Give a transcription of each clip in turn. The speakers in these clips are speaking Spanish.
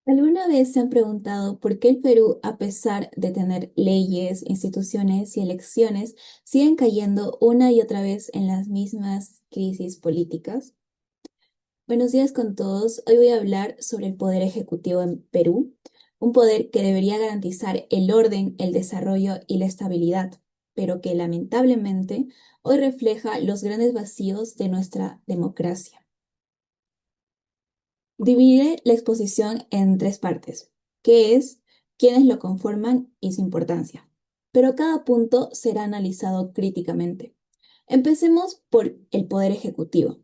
¿Alguna vez se han preguntado por qué el Perú, a pesar de tener leyes, instituciones y elecciones, siguen cayendo una y otra vez en las mismas crisis políticas? Buenos días con todos. Hoy voy a hablar sobre el poder ejecutivo en Perú, un poder que debería garantizar el orden, el desarrollo y la estabilidad, pero que lamentablemente hoy refleja los grandes vacíos de nuestra democracia. Dividiré la exposición en tres partes, que es quiénes lo conforman y su importancia. Pero cada punto será analizado críticamente. Empecemos por el poder ejecutivo.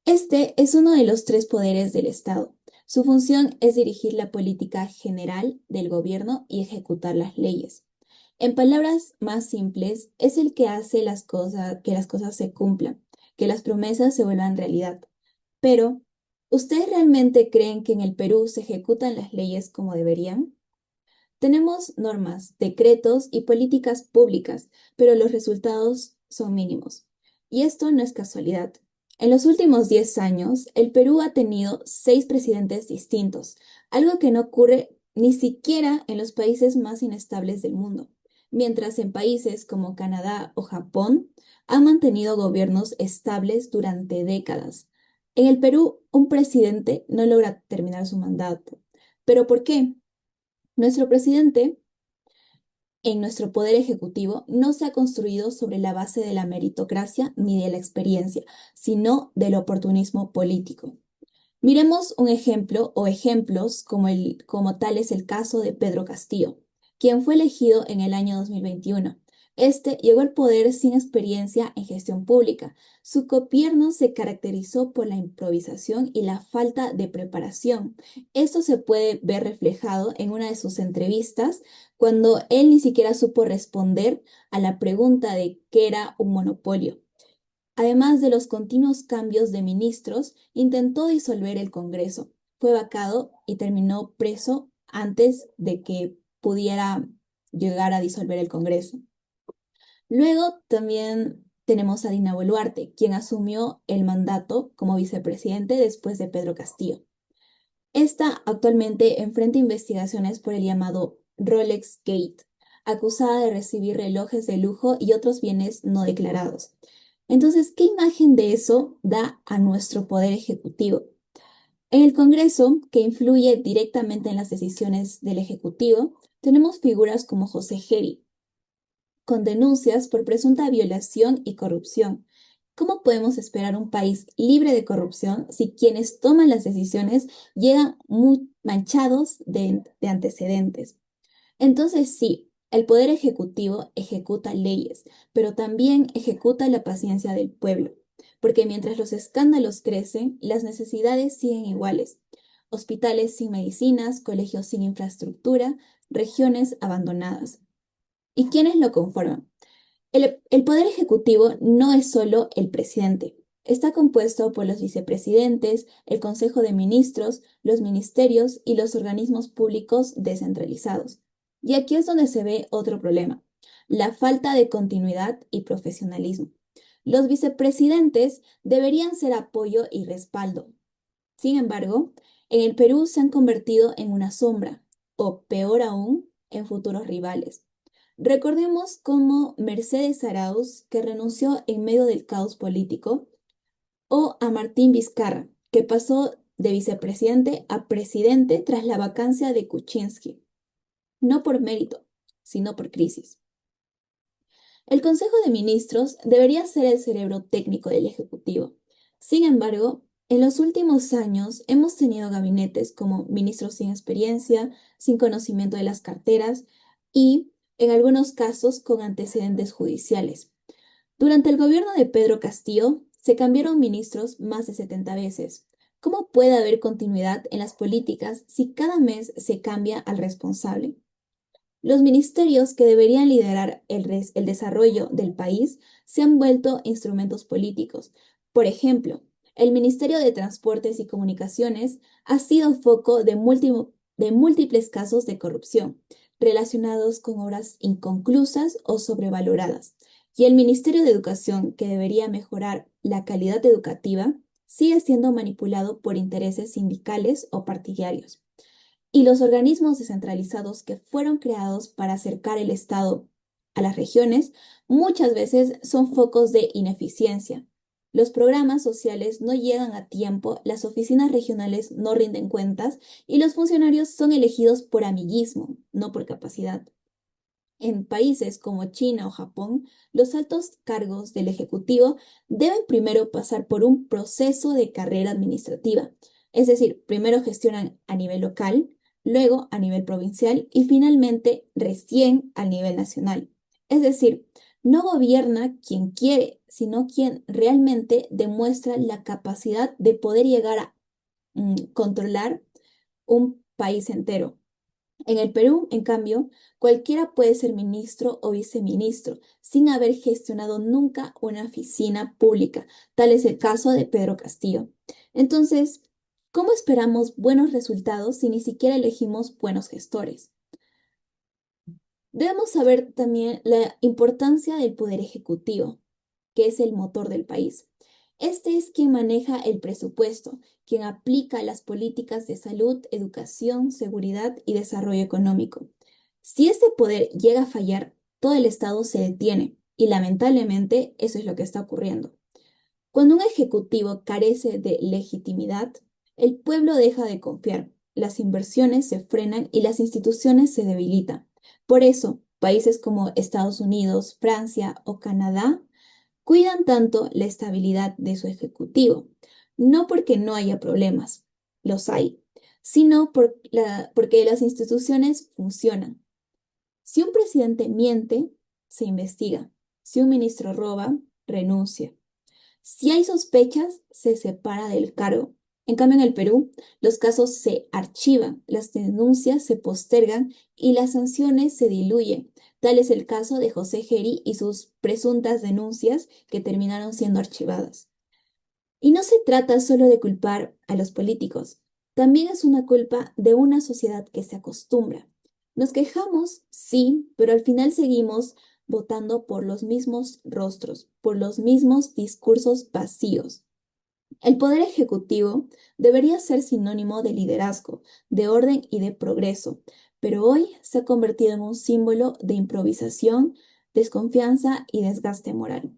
Este es uno de los tres poderes del Estado. Su función es dirigir la política general del gobierno y ejecutar las leyes. En palabras más simples, es el que hace que las cosas se cumplan, que las promesas se vuelvan realidad. Pero, ¿ustedes realmente creen que en el Perú se ejecutan las leyes como deberían? Tenemos normas, decretos y políticas públicas, pero los resultados son mínimos. Y esto no es casualidad. En los últimos 10 años, el Perú ha tenido 6 presidentes distintos, algo que no ocurre ni siquiera en los países más inestables del mundo, mientras en países como Canadá o Japón han mantenido gobiernos estables durante décadas. En el Perú, un presidente no logra terminar su mandato. ¿Pero por qué? Nuestro presidente en nuestro poder ejecutivo no se ha construido sobre la base de la meritocracia ni de la experiencia, sino del oportunismo político. Miremos un ejemplo o ejemplos como tal es el caso de Pedro Castillo, quien fue elegido en el año 2021. Este llegó al poder sin experiencia en gestión pública. Su gobierno se caracterizó por la improvisación y la falta de preparación. Esto se puede ver reflejado en una de sus entrevistas, cuando él ni siquiera supo responder a la pregunta de qué era un monopolio. Además de los continuos cambios de ministros, intentó disolver el Congreso. Fue vacado y terminó preso antes de que pudiera llegar a disolver el Congreso. Luego también tenemos a Dina Boluarte, quien asumió el mandato como vicepresidente después de Pedro Castillo. Esta actualmente enfrenta investigaciones por el llamado Rolex Gate, acusada de recibir relojes de lujo y otros bienes no declarados. Entonces, ¿qué imagen de eso da a nuestro poder ejecutivo? En el Congreso, que influye directamente en las decisiones del Ejecutivo, tenemos figuras como José Geri, con denuncias por presunta violación y corrupción. ¿Cómo podemos esperar un país libre de corrupción si quienes toman las decisiones llegan muy manchados de antecedentes? Entonces sí, el poder ejecutivo ejecuta leyes, pero también ejecuta la paciencia del pueblo, porque mientras los escándalos crecen, las necesidades siguen iguales. Hospitales sin medicinas, colegios sin infraestructura, regiones abandonadas. ¿Y quiénes lo conforman? El poder ejecutivo no es solo el presidente. Está compuesto por los vicepresidentes, el Consejo de Ministros, los ministerios y los organismos públicos descentralizados. Y aquí es donde se ve otro problema, la falta de continuidad y profesionalismo. Los vicepresidentes deberían ser apoyo y respaldo. Sin embargo, en el Perú se han convertido en una sombra, o peor aún, en futuros rivales. Recordemos cómo Mercedes Arauz, que renunció en medio del caos político, o a Martín Vizcarra, que pasó de vicepresidente a presidente tras la vacancia de Kuczynski, no por mérito, sino por crisis. El Consejo de Ministros debería ser el cerebro técnico del Ejecutivo. Sin embargo, en los últimos años hemos tenido gabinetes como ministros sin experiencia, sin conocimiento de las carteras y, en algunos casos, con antecedentes judiciales. Durante el gobierno de Pedro Castillo se cambiaron ministros más de 70 veces. ¿Cómo puede haber continuidad en las políticas si cada mes se cambia al responsable? Los ministerios que deberían liderar el desarrollo del país se han vuelto instrumentos políticos. Por ejemplo, el Ministerio de Transportes y Comunicaciones ha sido foco de múltiples casos de corrupción relacionados con obras inconclusas o sobrevaloradas. Y el Ministerio de Educación, que debería mejorar la calidad educativa, sigue siendo manipulado por intereses sindicales o partidarios. Y los organismos descentralizados que fueron creados para acercar el Estado a las regiones muchas veces son focos de ineficiencia. Los programas sociales no llegan a tiempo, las oficinas regionales no rinden cuentas y los funcionarios son elegidos por amiguismo, no por capacidad. En países como China o Japón, los altos cargos del Ejecutivo deben primero pasar por un proceso de carrera administrativa. Es decir, primero gestionan a nivel local, luego a nivel provincial y finalmente recién a nivel nacional. Es decir, no gobierna quien quiere, sino quien realmente demuestra la capacidad de poder llegar a controlar un país entero. En el Perú, en cambio, cualquiera puede ser ministro o viceministro sin haber gestionado nunca una oficina pública. Tal es el caso de Pedro Castillo. Entonces, ¿cómo esperamos buenos resultados si ni siquiera elegimos buenos gestores? Debemos saber también la importancia del poder ejecutivo, que es el motor del país. Este es quien maneja el presupuesto, quien aplica las políticas de salud, educación, seguridad y desarrollo económico. Si este poder llega a fallar, todo el Estado se detiene y lamentablemente eso es lo que está ocurriendo. Cuando un ejecutivo carece de legitimidad, el pueblo deja de confiar, las inversiones se frenan y las instituciones se debilitan. Por eso, países como Estados Unidos, Francia o Canadá cuidan tanto la estabilidad de su ejecutivo, no porque no haya problemas, los hay, sino porque las instituciones funcionan. Si un presidente miente, se investiga. Si un ministro roba, renuncia. Si hay sospechas, se separa del cargo. En cambio, en el Perú, los casos se archivan, las denuncias se postergan y las sanciones se diluyen. Tal es el caso de José Geri y sus presuntas denuncias que terminaron siendo archivadas. Y no se trata solo de culpar a los políticos, también es una culpa de una sociedad que se acostumbra. Nos quejamos, sí, pero al final seguimos votando por los mismos rostros, por los mismos discursos vacíos. El poder ejecutivo debería ser sinónimo de liderazgo, de orden y de progreso, pero hoy se ha convertido en un símbolo de improvisación, desconfianza y desgaste moral.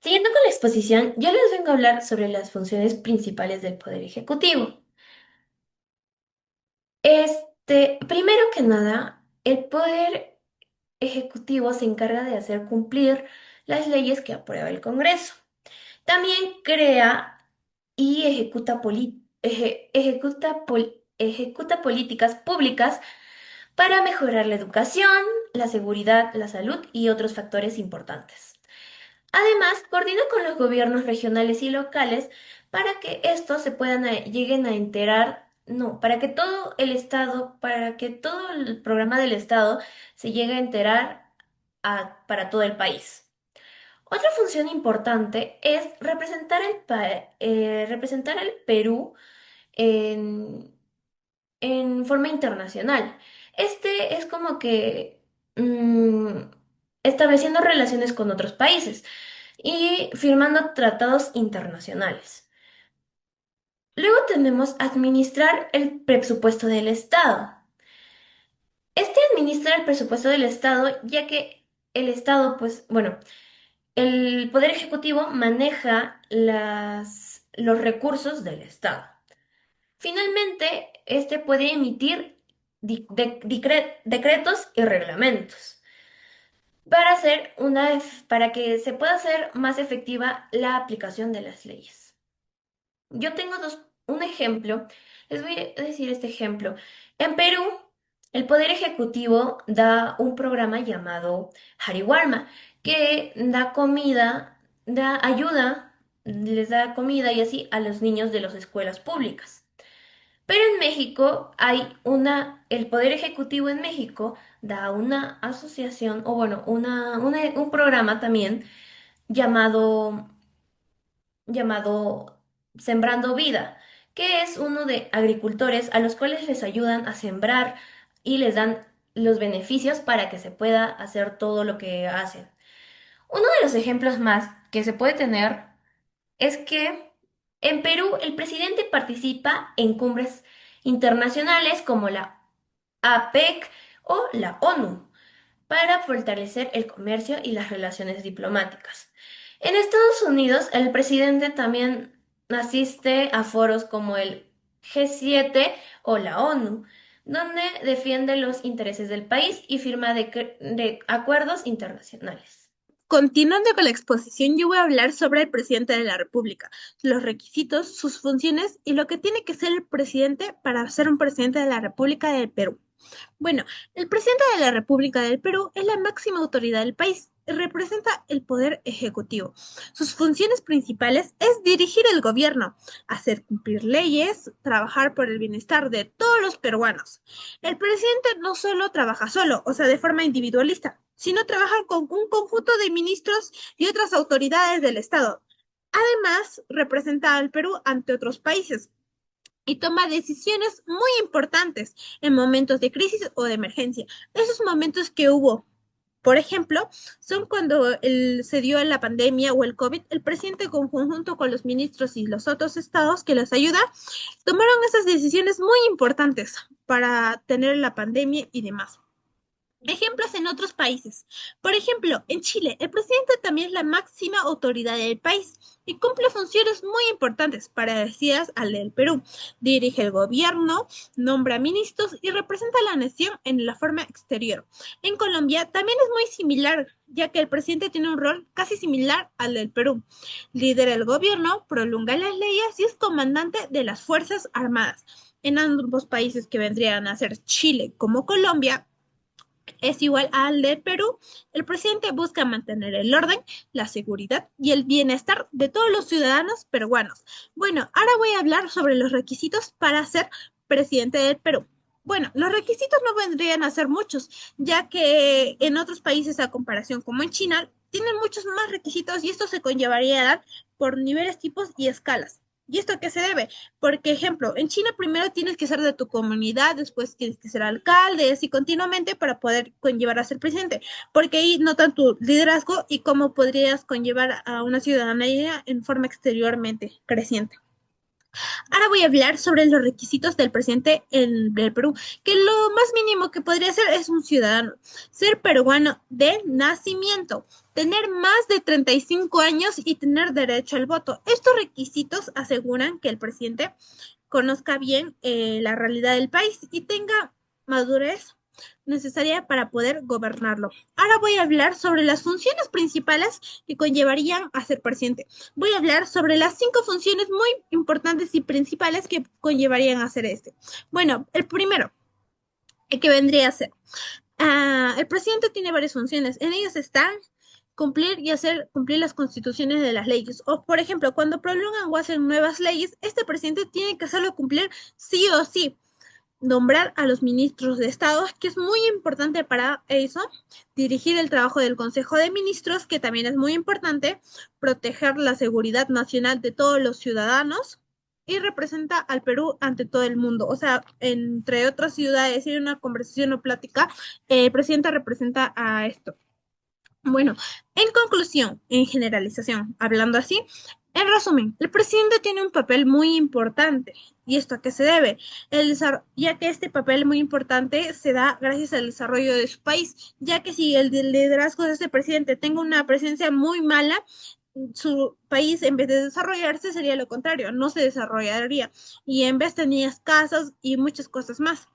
Siguiendo con la exposición, yo les vengo a hablar sobre las funciones principales del Poder Ejecutivo. Primero que nada, el Poder Ejecutivo se encarga de hacer cumplir las leyes que aprueba el Congreso. También crea y ejecuta políticas públicas para mejorar la educación, la seguridad, la salud y otros factores importantes. Además, coordina con los gobiernos regionales y locales para que estos lleguen a enterar, no, para que todo el Estado, para que todo el programa del Estado se llegue a enterar para todo el país. Otra función importante es representar al Perú en, en forma internacional. Este es como que mm, estableciendo relaciones con otros países y firmando tratados internacionales. Luego tenemos administrar el presupuesto del Estado. Este administra el presupuesto del Estado, ya que el Estado, pues, bueno, el Poder Ejecutivo maneja los recursos del Estado. Finalmente, este puede emitir decretos y reglamentos para que se pueda hacer más efectiva la aplicación de las leyes. Yo tengo un ejemplo, les voy a decir este ejemplo. En Perú, el Poder Ejecutivo da un programa llamado Hariwarma, que da comida, da ayuda, les da comida y así a los niños de las escuelas públicas. Pero en México el Poder Ejecutivo en México da una asociación, o bueno, un programa también llamado llamado Sembrando Vida, que es uno de agricultores a los cuales les ayudan a sembrar y les dan los beneficios para que se pueda hacer todo lo que hacen. Uno de los ejemplos más que se puede tener es que en Perú el presidente participa en cumbres internacionales como la APEC o la ONU para fortalecer el comercio y las relaciones diplomáticas. En Estados Unidos, el presidente también asiste a foros como el G7 o la ONU, donde defiende los intereses del país y firma de acuerdos internacionales. Continuando con la exposición, yo voy a hablar sobre el presidente de la República, los requisitos, sus funciones y lo que tiene que ser el presidente para ser un presidente de la República del Perú. Bueno, el presidente de la República del Perú es la máxima autoridad del país y representa el poder ejecutivo. Sus funciones principales es dirigir el gobierno, hacer cumplir leyes, trabajar por el bienestar de todos los peruanos. El presidente no solo trabaja solo, o sea, de forma individualista, sino trabaja con un conjunto de ministros y otras autoridades del Estado. Además, representa al Perú ante otros países y toma decisiones muy importantes en momentos de crisis o de emergencia. Esos momentos que hubo, por ejemplo, son cuando se dio la pandemia o el COVID, el presidente conjunto con los ministros y los otros estados que les ayuda, tomaron esas decisiones muy importantes para tener la pandemia y demás. Ejemplos en otros países. Por ejemplo, en Chile, el presidente también es la máxima autoridad del país y cumple funciones muy importantes parecidas al del Perú. Dirige el gobierno, nombra ministros y representa a la nación en la forma exterior. En Colombia también es muy similar, ya que el presidente tiene un rol casi similar al del Perú. Lidera el gobierno, prolonga las leyes y es comandante de las Fuerzas Armadas. En ambos países que vendrían a ser Chile como Colombia, es igual al de Perú, el presidente busca mantener el orden, la seguridad y el bienestar de todos los ciudadanos peruanos. Bueno, ahora voy a hablar sobre los requisitos para ser presidente del Perú. Bueno, los requisitos no vendrían a ser muchos, ya que en otros países a comparación como en China, tienen muchos más requisitos y esto se conllevaría a dar por niveles, tipos y escalas. ¿Y esto a qué se debe? Porque, ejemplo, en China primero tienes que ser de tu comunidad, después tienes que ser alcalde, así continuamente para poder conllevar a ser presidente, porque ahí notan tu liderazgo y cómo podrías conllevar a una ciudadanía en forma exteriormente creciente. Ahora voy a hablar sobre los requisitos del presidente del Perú, que lo más mínimo que podría ser es un ciudadano, ser peruano de nacimiento, tener más de 35 años y tener derecho al voto. Estos requisitos aseguran que el presidente conozca bien la realidad del país y tenga madurez necesaria para poder gobernarlo. Ahora voy a hablar sobre las funciones principales que conllevarían a ser presidente. Voy a hablar sobre las 5 funciones muy importantes y principales que conllevarían a ser este. Bueno, el primero, que vendría a ser, el presidente tiene varias funciones. En ellas están cumplir y hacer cumplir las constituciones de las leyes. O, por ejemplo, cuando prolongan o hacen nuevas leyes, este presidente tiene que hacerlo cumplir sí o sí. Nombrar a los ministros de Estado, que es muy importante para eso, dirigir el trabajo del Consejo de Ministros, que también es muy importante, proteger la seguridad nacional de todos los ciudadanos y representa al Perú ante todo el mundo. O sea, entre otras ciudades, y en una conversación o plática, el presidente representa a esto. Bueno, en conclusión, en generalización, hablando así, en resumen, el presidente tiene un papel muy importante. ¿Y esto a qué se debe? Ya que este papel muy importante se da gracias al desarrollo de su país, ya que si el liderazgo de este presidente tenga una presencia muy mala, su país en vez de desarrollarse sería lo contrario, no se desarrollaría y en vez tenía casas y muchas cosas más.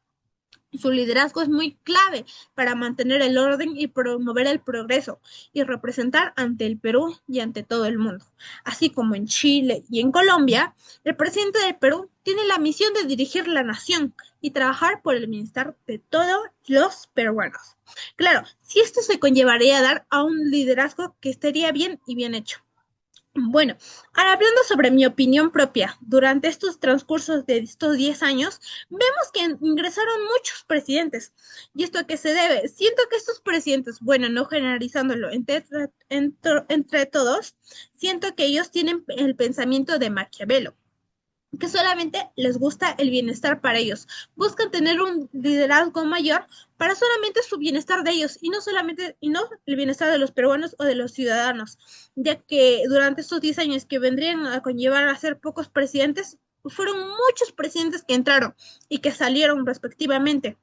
Su liderazgo es muy clave para mantener el orden y promover el progreso y representar ante el Perú y ante todo el mundo. Así como en Chile y en Colombia, el presidente del Perú tiene la misión de dirigir la nación y trabajar por el bienestar de todos los peruanos. Claro, si esto se conllevaría a dar a un liderazgo que estaría bien y bien hecho. Bueno, ahora hablando sobre mi opinión propia, durante estos transcursos de estos 10 años, vemos que ingresaron muchos presidentes. ¿Y esto a qué se debe? Siento que estos presidentes, bueno, no generalizándolo entre todos, siento que ellos tienen el pensamiento de Maquiavelo, que solamente les gusta el bienestar para ellos. Buscan tener un liderazgo mayor para solamente su bienestar de ellos y no solamente y no el bienestar de los peruanos o de los ciudadanos, ya que durante estos 10 años que vendrían a conllevar a ser pocos presidentes, fueron muchos presidentes que entraron y que salieron respectivamente.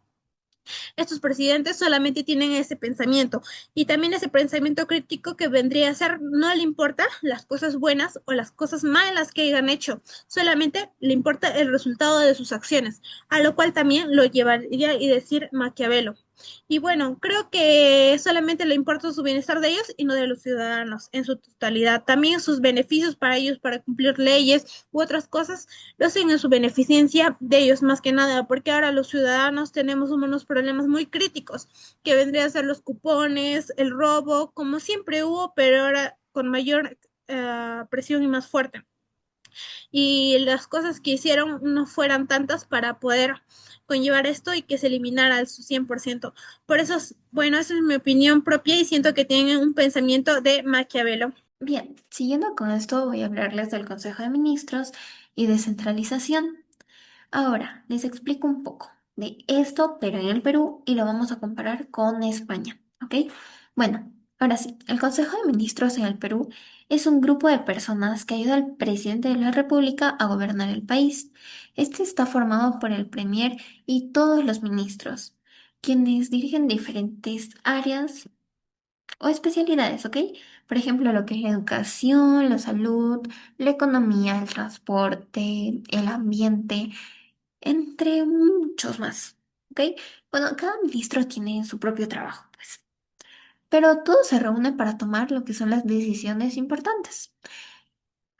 Estos presidentes solamente tienen ese pensamiento y también ese pensamiento crítico que vendría a ser, no le importa las cosas buenas o las cosas malas que hayan hecho, solamente le importa el resultado de sus acciones, a lo cual también lo llevaría y decir Maquiavelo. Y bueno, creo que solamente le importa su bienestar de ellos y no de los ciudadanos en su totalidad. También sus beneficios para ellos, para cumplir leyes u otras cosas, lo hacen en su beneficencia de ellos más que nada, porque ahora los ciudadanos tenemos unos problemas muy críticos, que vendrían a ser los cupones, el robo, como siempre hubo, pero ahora con mayor presión y más fuerte. Y las cosas que hicieron no fueran tantas para poder conllevar esto y que se eliminara al 100%. Por eso, bueno, esa es mi opinión propia y siento que tienen un pensamiento de Maquiavelo. Bien, siguiendo con esto, voy a hablarles del Consejo de Ministros y descentralización. Ahora, les explico un poco de esto, pero en el Perú, y lo vamos a comparar con España, ¿ok? Bueno, ahora sí, el Consejo de Ministros en el Perú es un grupo de personas que ayuda al presidente de la República a gobernar el país. Este está formado por el premier y todos los ministros, quienes dirigen diferentes áreas o especialidades, ¿ok? Por ejemplo, lo que es la educación, la salud, la economía, el transporte, el ambiente, entre muchos más, ¿ok? Bueno, cada ministro tiene su propio trabajo, pues, pero todos se reúnen para tomar lo que son las decisiones importantes.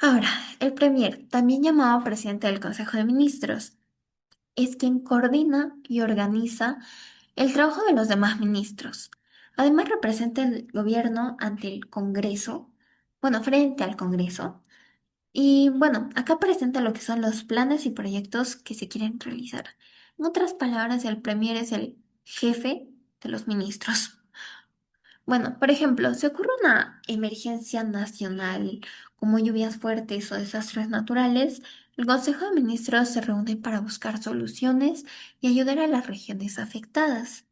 Ahora, el premier, también llamado presidente del Consejo de Ministros, es quien coordina y organiza el trabajo de los demás ministros. Además, representa el gobierno ante el Congreso, bueno, frente al Congreso. Y bueno, acá presenta lo que son los planes y proyectos que se quieren realizar. En otras palabras, el premier es el jefe de los ministros. Bueno, por ejemplo, si ocurre una emergencia nacional como lluvias fuertes o desastres naturales, el Consejo de Ministros se reúne para buscar soluciones y ayudar a las regiones afectadas.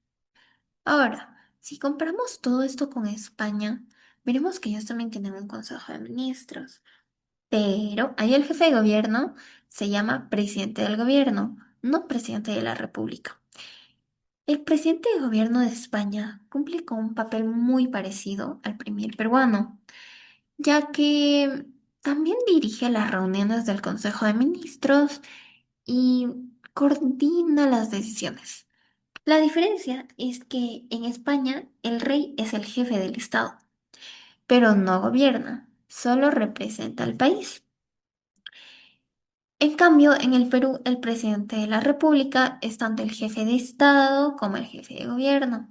Ahora, si comparamos todo esto con España, veremos que ellos también tienen un Consejo de Ministros, pero ahí el jefe de gobierno se llama presidente del gobierno, no presidente de la República. El presidente de gobierno de España cumple con un papel muy parecido al primer peruano, ya que también dirige las reuniones del Consejo de Ministros y coordina las decisiones. La diferencia es que en España el rey es el jefe del Estado, pero no gobierna, solo representa al país. En cambio, en el Perú, el presidente de la República es tanto el jefe de Estado como el jefe de gobierno,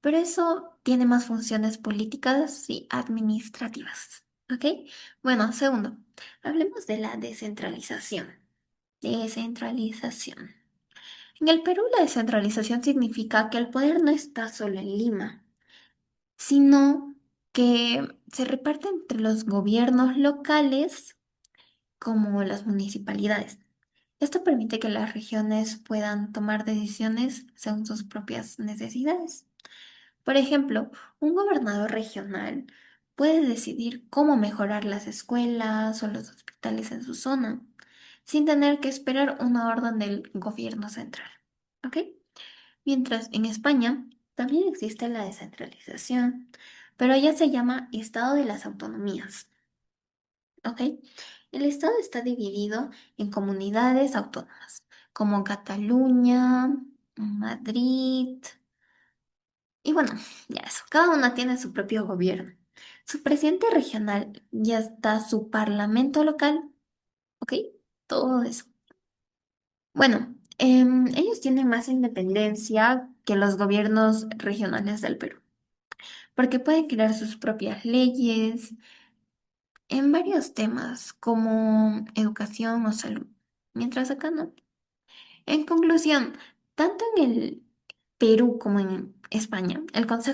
pero eso tiene más funciones políticas y administrativas. ¿Ok? Bueno, segundo, hablemos de la descentralización. Descentralización. En el Perú, la descentralización significa que el poder no está solo en Lima, sino que se reparte entre los gobiernos locales como las municipalidades. Esto permite que las regiones puedan tomar decisiones según sus propias necesidades. Por ejemplo, un gobernador regional puede decidir cómo mejorar las escuelas o los hospitales en su zona, sin tener que esperar una orden del gobierno central. ¿Ok? Mientras en España también existe la descentralización, pero ya se llama Estado de las Autonomías. ¿Ok? El Estado está dividido en comunidades autónomas, como Cataluña, Madrid, y bueno, ya eso, cada una tiene su propio gobierno. Su presidente regional ya está su parlamento local, ¿ok? Todo eso. Bueno, ellos tienen más independencia que los gobiernos regionales del Perú, porque pueden crear sus propias leyes en varios temas como educación o salud, mientras acá no. En conclusión, tanto en el Perú como en España, el Consejo